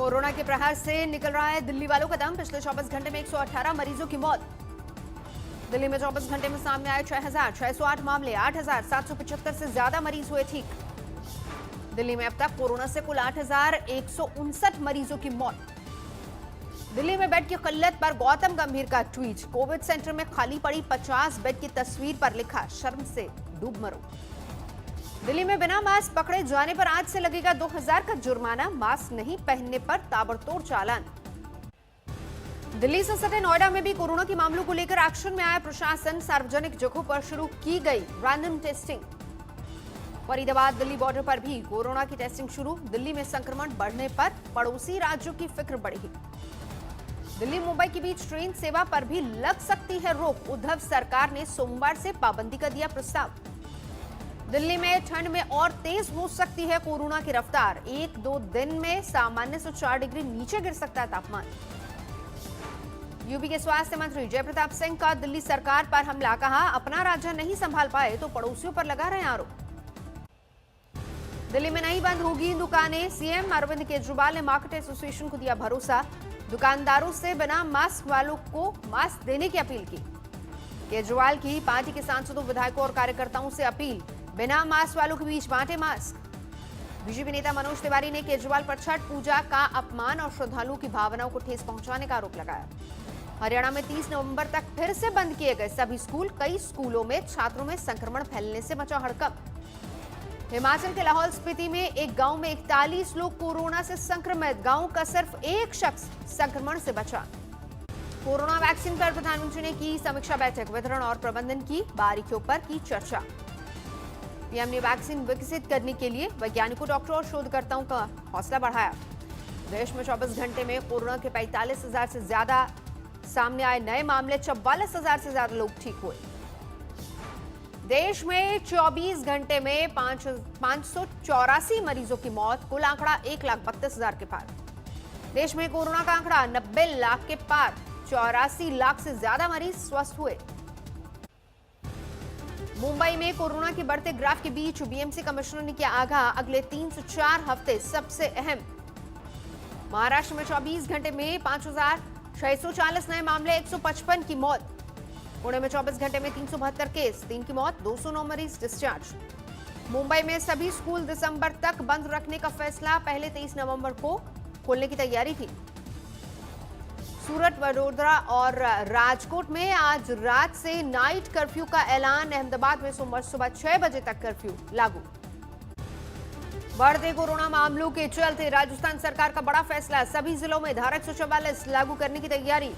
Corona के प्रहार से निकल रहा है दिल्ली वालों का दम। पिछले 24 घंटे में 118 मरीजों की मौत। दिल्ली में 24 घंटे में सामने आए 6,608 मामले, 8,775 से ज्यादा मरीज हुए ठीक। दिल्ली में अब तक कोरोना से कुल 8,159 मरीजों की मौत। दिल्ली में बेड की किल्लत पर गौतम गंभीर का ट्वीट। कोविड सेंटर में खाली पड़ी 50 बेड की तस्वीर पर लिखा, शर्म से डूब मरो। दिल्ली में बिना मास्क पकड़े जाने पर आज से लगेगा 2,000 का जुर्माना। मास्क नहीं पहनने पर ताबड़तोड़ चालान। दिल्ली से सटे नोएडा में भी कोरोना के मामलों को लेकर एक्शन में आया प्रशासन। सार्वजनिक जगहों पर शुरू की गई random testing. Faridabad Delhi border पर भी कोरोना की टेस्टिंग शुरू। दिल्ली में संक्रमण बढ़ने पर पड़ोसी राज्यों की फिक्र बढ़ी। दिल्ली मुंबई के बीच ट्रेन सेवा पर भी लग सकती है रोक। उद्धव सरकार ने सोमवार से पाबंदी का दिया प्रस्ताव। दिल्ली में ठंड में और तेज हो सकती है कोरोना की रफ्तार। 1-2 दिन में सामान्य से 4 डिग्री नीचे गिर सकता है तापमान। यूपी के स्वास्थ्य मंत्री जयप्रताप सिंह का दिल्ली सरकार पर हमला। कहा, अपना राज्य नहीं संभाल पाए तो पड़ोसियों पर लगा रहे आरोप। दिल्ली में नहीं बंद होगी दुकानें। सीएम अरविंद केजरीवाल ने मार्केट एसोसिएशन को दिया भरोसा। दुकानदारों से बिना मास्क वालों को मास्क देने की अपील की। केजरीवाल की पार्टी के सांसदों, विधायकों और कार्यकर्ताओं से अपील, बिना मास्क वालों के बीच बांटे मास्क। बीजेपी नेता मनोज तिवारी ने केजरीवाल पर छठ पूजा का अपमान और श्रद्धालुओं की भावनाओं को ठेस पहुंचाने का आरोप लगाया। हरियाणा में 30 नवंबर तक फिर से बंद किए गए सभी स्कूल। कई स्कूलों में छात्रों में संक्रमण फैलने से मचा हड़कंप। हिमाचल के लाहौल स्पीति में एक गांव में 41 लोग कोरोना से संक्रमित। गांव का सिर्फ एक शख्स संक्रमण से बचा। कोरोना वैक्सीन पर प्रधानमंत्री ने की समीक्षा बैठक। वितरण और प्रबंधन की बारीकियों पर की चर्चा। पीएम ने वैक्सीन विकसित करने के लिए वैज्ञानिकों, डॉक्टरों और शोधकर्ताओं का हौसला बढ़ाया। देश में 24 घंटे में कोरोना के 45,000 से ज्यादा सामने आए नए मामले। 44,000 से ज्यादा लोग ठीक हुए। देश में 24 घंटे में 584 मरीजों की मौत। कुल आंकड़ा 1,32,000 के पार। देश में कोरोना का आंकड़ा 90 लाख के पार। 84 लाख से ज्यादा मरीज स्वस्थ हुए। मुंबई में कोरोना के बढ़ते ग्राफ के बीच बीएमसी कमिश्नर ने किया आगाह, अगले 3 से 4 हफ्ते सबसे अहम। महाराष्ट्र में 24 घंटे में 5,640 नए मामले, 155 की मौत। पुणे में 24 घंटे में 372 केस, 3 की मौत, 209 मरीज डिस्चार्ज। मुंबई में सभी स्कूल दिसंबर तक बंद रखने का फैसला। पहले 23 नवंबर को खोलने की तैयारी थी। सूरत, वडोदरा और राजकोट में आज रात से नाइट कर्फ्यू का ऐलान। अहमदाबाद में सोमवार सुबह 6 बजे तक कर्फ्यू लागू। बढ़ते कोरोना मामलों के चलते राजस्थान सरकार का बड़ा फैसला। सभी जिलों में धारा 144 लागू करने की तैयारी।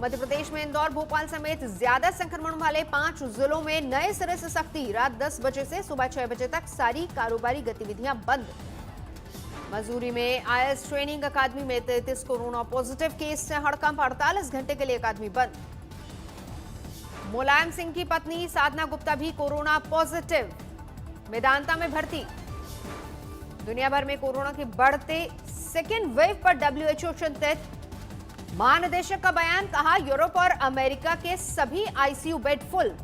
मध्य प्रदेश में इंदौर, भोपाल समेत ज्यादा संक्रमण वाले 5 जिलों में नए सिरे से सख्ती। रात 10 बजे से सुबह 6 बजे तक सारी कारोबारी गतिविधियां बंद। मसूरी में आईएएस ट्रेनिंग अकादमी में 33 कोरोना पॉजिटिव केस से हड़कंप। 48 घंटे के लिए अकादमी बंद। मुलायम सिंह की पत्नी साधना गुप्ता भी कोरोना पॉजिटिव, मेदांता में भर्ती। दुनिया भर में कोरोना के बढ़ते सेकेंड वेव पर डब्ल्यूएचओ चिंतित। महानिदेशक का बयान। कहा, यूरोप और अमेरिका के सभी आईसीयू बेड फुल।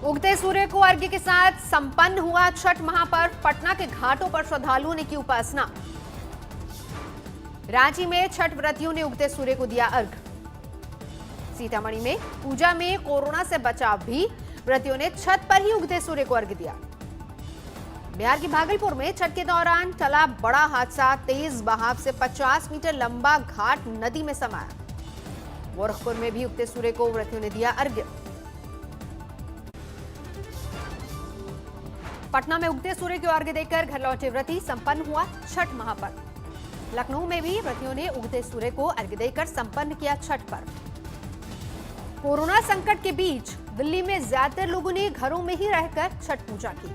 उगते सूर्य को अर्घ्य के साथ संपन्न हुआ छठ महापर्व। पटना के घाटों पर श्रद्धालुओं ने की उपासना। रांची में छठ व्रतियों ने उगते सूर्य को दिया अर्घ्य। सीतामढ़ी में पूजा में कोरोना से बचाव भी, व्रतियों ने छत पर ही उगते सूर्य को अर्घ्य दिया। बिहार के भागलपुर में छठ के दौरान टला बड़ा हादसा। तेज बहाव से 50 मीटर लंबा घाट नदी में समाया। गोरखपुर में भी उगते सूर्य को व्रतियों ने दिया अर्घ्य। पटना में उगते सूर्य को अर्घ्य देकर घर लौटे व्रती। संपन्न हुआ छठ महापर्व। लखनऊ में भी व्रतियों ने उगते सूर्य को अर्घ्य देकर संपन्न किया छठ पर्व। कोरोना संकट के बीच दिल्ली में ज्यादातर लोगों ने घरों में ही रहकर छठ पूजा की।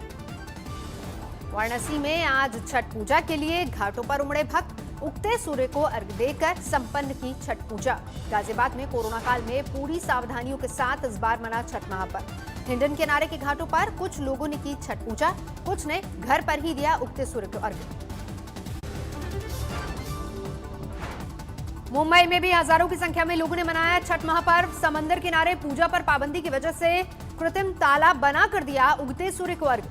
वाराणसी में आज छठ पूजा के लिए घाटों पर उमड़े भक्त। उगते सूर्य को अर्घ्य देकर संपन्न की छठ पूजा। गाजियाबाद में कोरोना काल में पूरी सावधानियों के साथ इस बार मना छठ महापर्व। हिंडन किनारे के घाटों पर कुछ लोगों ने की छठ पूजा, कुछ ने घर पर ही दिया उगते सूर्य को अर्घ्य। मुंबई में भी हजारों की संख्या में लोगों ने मनाया छठ महापर्व। समंदर किनारे पूजा पर पाबंदी की वजह से कृत्रिम तालाब बना कर दिया उगते सूर्य को अर्घ्य।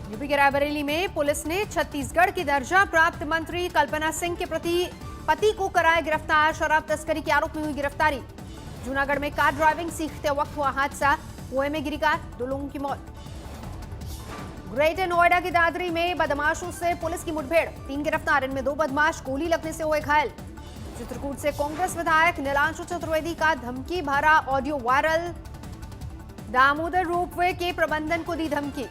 यूपी के रायबरेली में पुलिस ने छत्तीसगढ़ की दर्जा प्राप्त मंत्री कल्पना सिंह के पति को कराया गिरफ्तार। शराब तस्करी के आरोप में हुई गिरफ्तारी। जूनागढ़ में कार ड्राइविंग सीखते वक्त हुआ हादसा, कुएं में गिरी कार, 2 लोगों की मौत। ग्रेटर नोएडा की दादरी में बदमाशों से पुलिस की मुठभेड़, 3 गिरफ्तार, इनमें 2 बदमाश गोली लगने से हुए घायल। चित्रकूट से कांग्रेस विधायक नीलांशु चतुर्वेदी का धमकी भरा ऑडियो वायरल, दामोदर रोपवे के प्रबंधन को दी धमकी।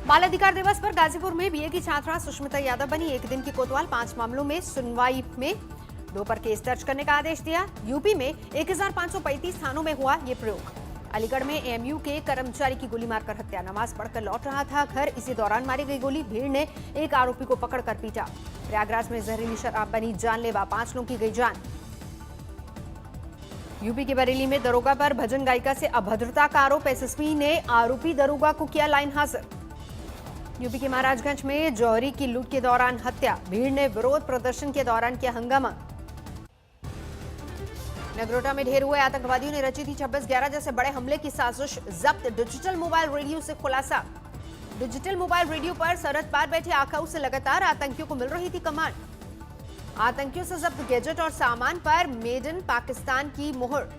बाल अधिकार दिवस पर गाजीपुर में बीए की छात्रा सुष्मिता यादव बनी एक दिन की कोतवाल, 5 मामलों में सुनवाई में 2 पर केस दर्ज करने का आदेश दिया। यूपी में 1535 थानों में हुआ ये प्रयोग। अलीगढ़ में एएमयू के कर्मचारी की गोली मारकर हत्या, नमाज पढ़कर लौट रहा था घर, इसी दौरान मारी गई गोली, भीड़ ने एक आरोपी को पकड़कर पीटा। प्रयागराज में जहरीली शराब बनी जानलेवा, 5 लोगों की गई जान। यूपी के बरेली में दरोगा पर भजन गायिका से अभद्रता का आरोप, एसएसपी ने आरोपी दरोगा को किया लाइन हाजिर। यूपी के महाराजगंज में जौहरी की लूट के दौरान हत्या, भीड़ ने विरोध प्रदर्शन के दौरान किया हंगामा। नगरोटा में ढेर हुए आतंकवादियों ने रची थी 26/11 जैसे बड़े हमले की साजिश, जब्त डिजिटल मोबाइल रेडियो से खुलासा। डिजिटल मोबाइल रेडियो पर सरहद पार बैठे आकाऊ से लगातार आतंकियों को मिल रही थी कमांड। आतंकियों से जब्त गैजेट और सामान पर मेड इन पाकिस्तान की मोहर।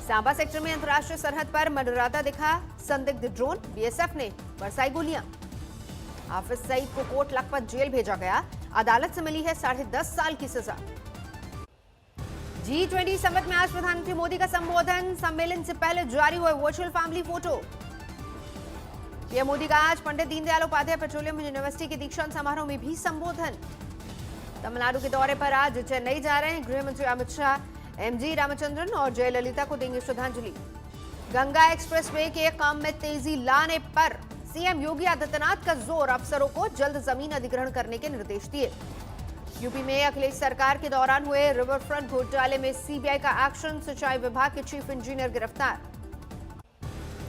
सांबा सेक्टर में अंतर्राष्ट्रीय सरहद पर मंडराता दिखा संदिग्ध ड्रोन, बीएसएफ ने बरसाई गोलियां। हाफिज सईद को कोट लखपत जेल भेजा गया, अदालत से मिली है 10.5 साल की सजा। G20 समिट में आज प्रधानमंत्री मोदी का संबोधन, सम्मेलन से पहले जारी हुए virtual family photo. PM Modi का आज पंडित दीनदयाल उपाध्याय पेट्रोलियम यूनिवर्सिटी के दीक्षांत समारोह में भी संबोधन। तमिलनाडु के दौरे पर आज चेन्नई जा रहे हैं गृह मंत्री अमित शाह, एमजी रामचंद्रन और जयललिता को देंगे श्रद्धांजलि। गंगा एक्सप्रेसवे के काम में तेजी लाने पर सीएम योगी आदित्यनाथ का जोर, अफसरों को जल्द जमीन अधिग्रहण करने के निर्देश दिए। यूपी में अखिलेश सरकार के दौरान हुए रिवरफ्रंट घोटाले में सीबीआई का एक्शन, सिंचाई विभाग के चीफ इंजीनियर गिरफ्तार।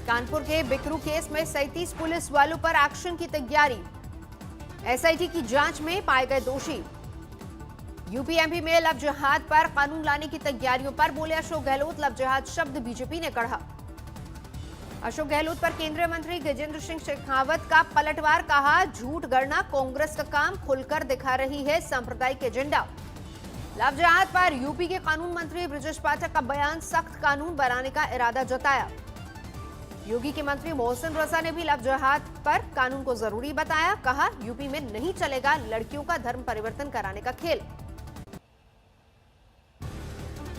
कानपुर के बिकरू केस में 37 पुलिस वालों पर एक्शन की तैयारी, एसआईटी की जांच में पाए गए दोषी। यूपी एमपी में लव जिहाद पर कानून लाने की तैयारियों पर बोले अशोक गहलोत, लव जिहाद शब्द बीजेपी ने गढ़ा। अशोक गहलोत पर केंद्रीय मंत्री गजेंद्र सिंह शेखावत का पलटवार, कहा झूठ गढ़ना कांग्रेस का काम, खुलकर दिखा रही है सांप्रदायिक एजेंडा। लव जिहाद पर यूपी के कानून मंत्री ब्रजेश पाठक का बयान, सख्त कानून बनाने का इरादा जताया। योगी के मंत्री मोहसिन रजा ने भी लव जिहाद पर कानून को जरूरी बताया, कहा यूपी में नहीं चलेगा लड़कियों का धर्म परिवर्तन कराने का खेल।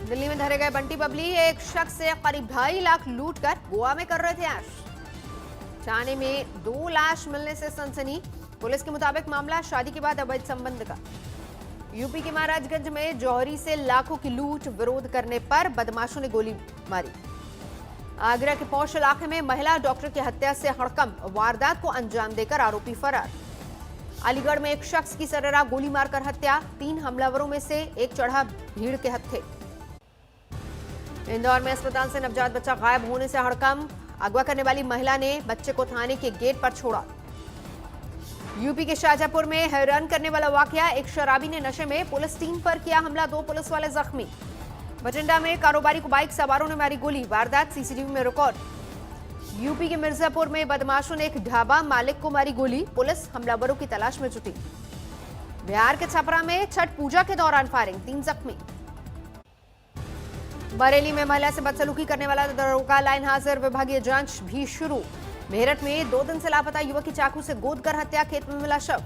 दिल्ली में धरे गए बंटी बबली एक शख्स से करीब 2.5 लाख लूट कर गोवा में कर रहे थे ऐश। थाने में 2 लाश मिलने से सनसनी, पुलिस के मुताबिक मामला शादी के बाद अवैध संबंध का। यूपी के महाराजगंज में जौहरी से लाखों की लूट, विरोध करने पर बदमाशों ने गोली मारी। आगरा के पौष इलाके में महिला डॉक्टर की हत्या से हड़कंप, वारदात को अंजाम देकर आरोपी फरार। अलीगढ़ में एक शख्स की सरेराह गोली मारकर हत्या, 3 हमलावरों में से एक चढ़ा भीड़ के हत्थे। इंदौर में अस्पताल से नवजात बच्चा गायब होने से हड़कंप, अगवा करने वाली महिला ने बच्चे को थाने के गेट पर छोड़ा। यूपी के शाहजहांपुर में हैरान करने वाला वाकया, एक शराबी ने नशे में पुलिस टीम पर किया हमला, 2 पुलिस वाले जख्मी। बठिंडा में कारोबारी को बाइक सवारों ने मारी गोली, वारदात सीसीटीवी में रिकॉर्ड। यूपी के मिर्जापुर में बदमाशों ने एक ढाबा मालिक को मारी गोली, पुलिस हमलावरों की तलाश में जुटी। बिहार के छपरा में छठ पूजा के दौरान फायरिंग, 3 जख्मी। बरेली में महिला से बदसलूकी करने वाला दरोगा लाइन हाजिर, विभागीय जांच भी शुरू। मेरठ में 2 दिन से लापता युवक की चाकू से गोद कर हत्या, खेत में मिला शव।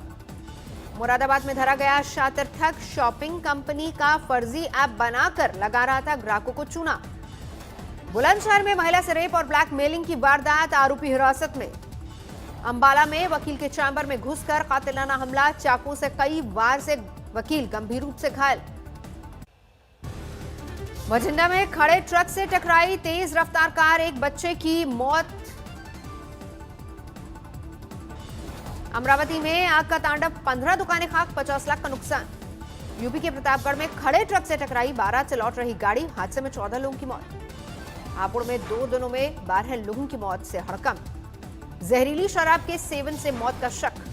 मुरादाबाद में धरा गया शातिर ठग, शॉपिंग कंपनी का फर्जी ऐप बनाकर लगा रहा था ग्राहकों को चूना। बुलंदशहर में महिला से रेप और ब्लैकमेलिंग की वारदात, आरोपी हिरासत में। अंबाला में वकील के चैम्बर में घुसकर कातिलाना हमला, चाकू से कई वार से वकील गंभीर रूप से घायल। बठिंडा में खड़े ट्रक से टकराई तेज रफ्तार कार, एक बच्चे की मौत। अमरावती में आग का तांडव, 15 दुकानें खाक, 50 लाख का नुकसान। यूपी के प्रतापगढ़ में खड़े ट्रक से टकराई बारात से लौट रही गाड़ी, हादसे में 14 लोगों की मौत। हापुड़ में 2 दिनों में 12 लोगों की मौत से हड़कंप। जहरीली शराब के सेवन से मौत का शक।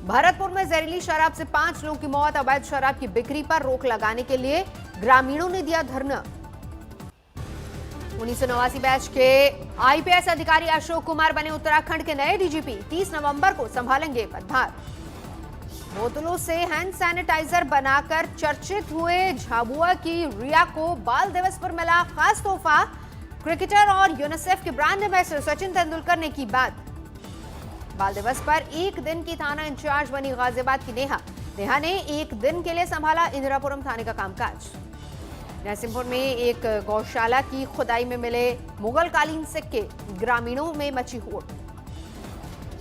भरतपुर में जहरीली शराब से 5 लोगों की मौत, अवैध शराब की बिक्री पर रोक लगाने के लिए ग्रामीणों ने दिया धरना। 1989 बैच के आईपीएस अधिकारी अशोक कुमार बने उत्तराखंड के नए डीजीपी, 30 नवंबर को संभालेंगे पदभार। बोतलों से हैंड सैनिटाइजर बनाकर चर्चित हुए झाबुआ की रिया को बाल दिवस पर मिला खास तोहफा। क्रिकेटर और यूनिसेफ के ब्रांड एम्बेसडर सचिन तेंदुलकर ने की बात। बाल दिवस पर एक दिन की थाना इंचार्ज बनी गाजियाबाद की नेहा ने एक दिन के लिए संभाला इंदिरापुरम थाने का कामकाज। नरसिंहपुर में एक गौशाला की खुदाई में मिले मुगल कालीन सिक्के, ग्रामीणों में मची होड़।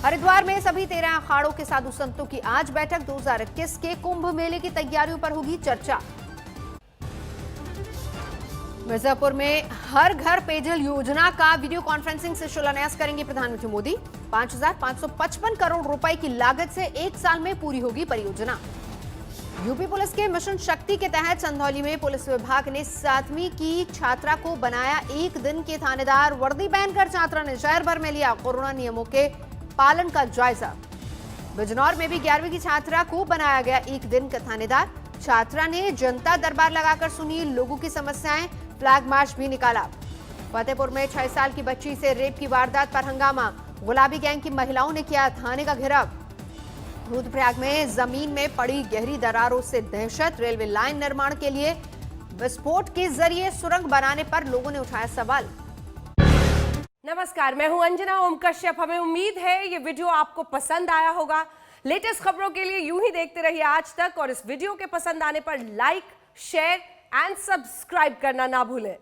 हरिद्वार में सभी 13 अखाड़ों के साधु संतों की आज बैठक। 2021 के कुंभ मेले की तैयारियों पर होगी चर्चा। मिर्जापुर में हर घर पेयजल योजना का वीडियो कॉन्फ्रेंसिंग से शिलान्यास करेंगे प्रधानमंत्री मोदी। 5,555 करोड़ रुपए की लागत से एक साल में पूरी होगी परियोजना। यूपी पुलिस के मिशन शक्ति के तहत संधौली में पुलिस विभाग ने 7वीं की छात्रा को बनाया एक दिन के थानेदार। वर्दी पहनकर छात्रा ने शहर भर में लिया कोरोना नियमों के पालन का जायजा। बिजनौर में भी 11वीं की छात्रा को बनाया गया एक दिन का थानेदार। छात्रा ने जनता दरबार लगाकर सुनी लोगों की समस्याएं, फ्लैग मार्च भी निकाला। फतेहपुर में 6 साल की बच्ची से रेप की वारदात पर हंगामा। गुलाबी गैंग की महिलाओं ने किया थाने का घेराव। रुद्रप्रयाग में जमीन में पड़ी गहरी दरारों से दहशत। रेलवे लाइन निर्माण के लिए विस्फोट के जरिए सुरंग बनाने पर लोगों ने उठाया सवाल। नमस्कार, मैं हूं अंजना ओम कश्यप। हमें उम्मीद है ये वीडियो आपको पसंद आया होगा। लेटेस्ट खबरों के लिए यूं ही देखते रहिए आज तक और इस वीडियो के पसंद आने पर लाइक, शेयर एंड सब्सक्राइब करना ना भूलें।